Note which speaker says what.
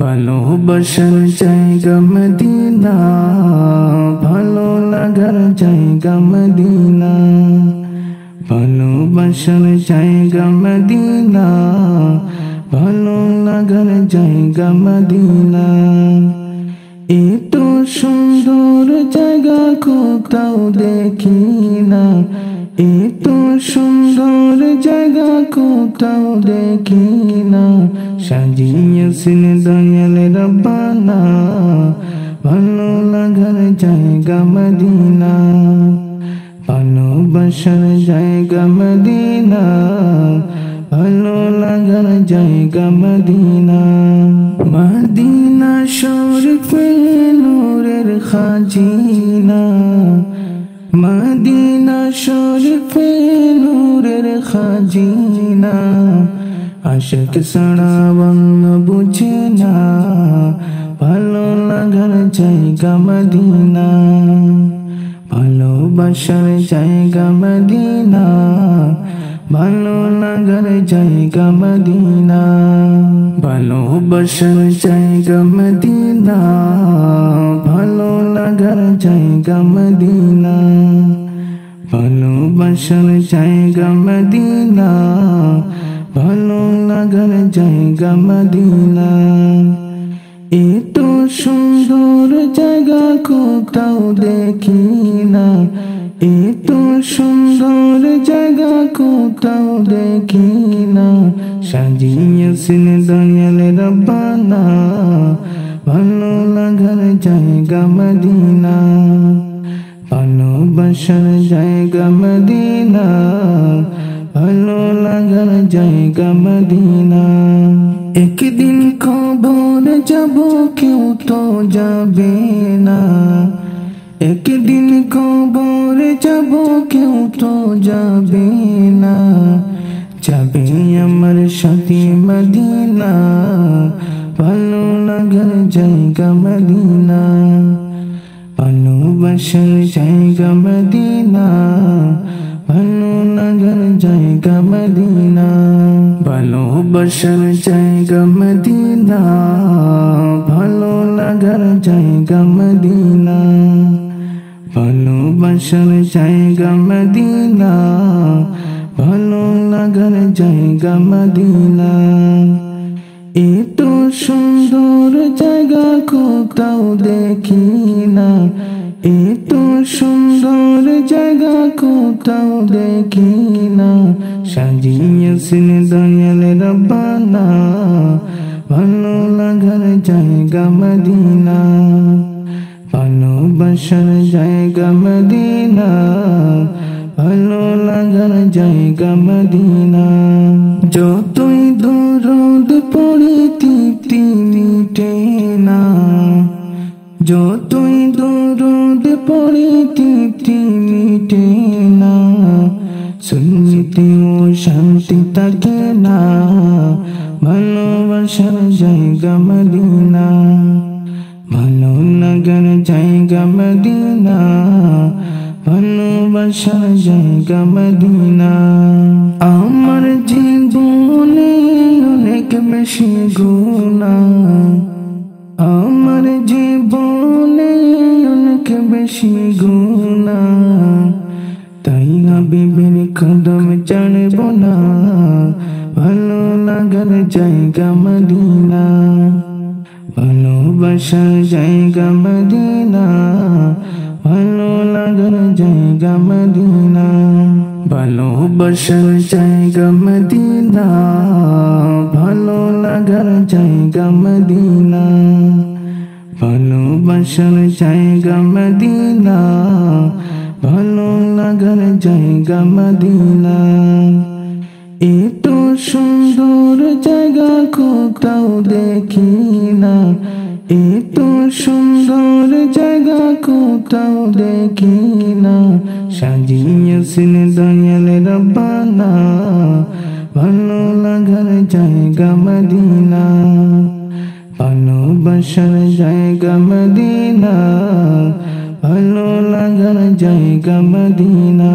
Speaker 1: ভালোবাসার জায়গা মদিনা, ভালো লাগার জায়গা মদিনা। ভালোবাসার জায়গা মদিনা, ভালো লাগার জায়গা মদিনা। এত সুন্দর জায়গা কোথাও দেখি না, এত সুন্দর জায়গা কোথাও দেখি না। সাজিয়েছেন দয়াল রব্বানা, ভালো লাগার জায়গা মদিনা। ভালোবাসার জায়গা মদিনা, ভালো লাগার জায়গা মদিনা। মদিনা শরীফে নূরের খাজিনা, মদিনা শরীফে নূরের খাজিনা। আশিক ছাড়া অন্য বুঝে না, ভালো লাগার জায়গা মদিনা। ভালোবাসার জায়গা মদিনা, ভালো লাগার জায়গা মদিনা। ভালোবাসার জায়গা মদিনা, ভালো লাগার জায়গা মদিনা। ভালোবাসার জায়গা মদিনা, ভালো লাগার জায়গা মদিনা। এত সুন্দর জায়গা কোথাও দেখি না, এত সুন্দর জায়গা কোথাও দেখি না। সাজিয়েছেন দয়াল রব্বানা, ভালো লাগার জায়গা মদিনা। ভালোবাসার জায়গা মদিনা, ভালো লাগার জায়গা মদিনা। একদিন কবর যাব কেউ তো যাবে না, একদিন কবর যাব কেউ তো যাবে না। যাবে আমার সাথে মদিনা, ভালো লাগার জায়গা মদিনা। ভালোবাসার জায়গা মদিনা, ভালো লাগার জায়গা মদিনা। ভালোবাসার জায়গা মদিনা, ভালো লাগার জায়গা মদিনা। ভালোবাসার জায়গা মদিনা, ভালো লাগার জায়গা মদিনা। এত সুন্দর জায়গা কোথাও দেখি না, এত সুন্দর জায়গা কোথাও দেখি না। সাজিয়েছেন দয়াল রব্বানা, ভালো লাগার জায়গা মদিনা। ভালোবাসার জায়গা মদিনা, ভালো লাগার জায়গা মদিনা। যতই দরুদ পড়ি তৃপ্তি মিটে না, যতই দরুদ পড়ি তৃপ্তি মিটে না। শুনতেও শান্তি থাকে না, ভালোবাসার জায়গা মদিনা। ভালো লাগার জায়গা মদিনা, ভালোবাসার জায়গা মদিনা। আমার জীবনে অনেক বেশি গুনাহ, আমার জীবনে অনেক বেশি গুনাহ। তাই হাবিবের কদম ছাড়ব না, ভালো লাগার জায়গা মদিনা। ভালোবাসার জায়গা মদিনা, ভালো লাগার জায়গা মদিনা। ভালোবাসার জায়গা মদিনা, ভালো লাগার জায়গা মদিনা। ভালোবাসার জায়গা মদিনা, ভালো লাগার জায়গা মদিনা। এত সুন্দর জায়গা কোথাও দেখি না, এত সুন্দর জায়গা কোথাও দেখি না। সাজিয়েছেন দয়াল রব্বানা, ভালো লাগার জায়গা মদিনা। ভালোবাসার জায়গা মদিনা, ভালো লাগার জায়গা মদিনা।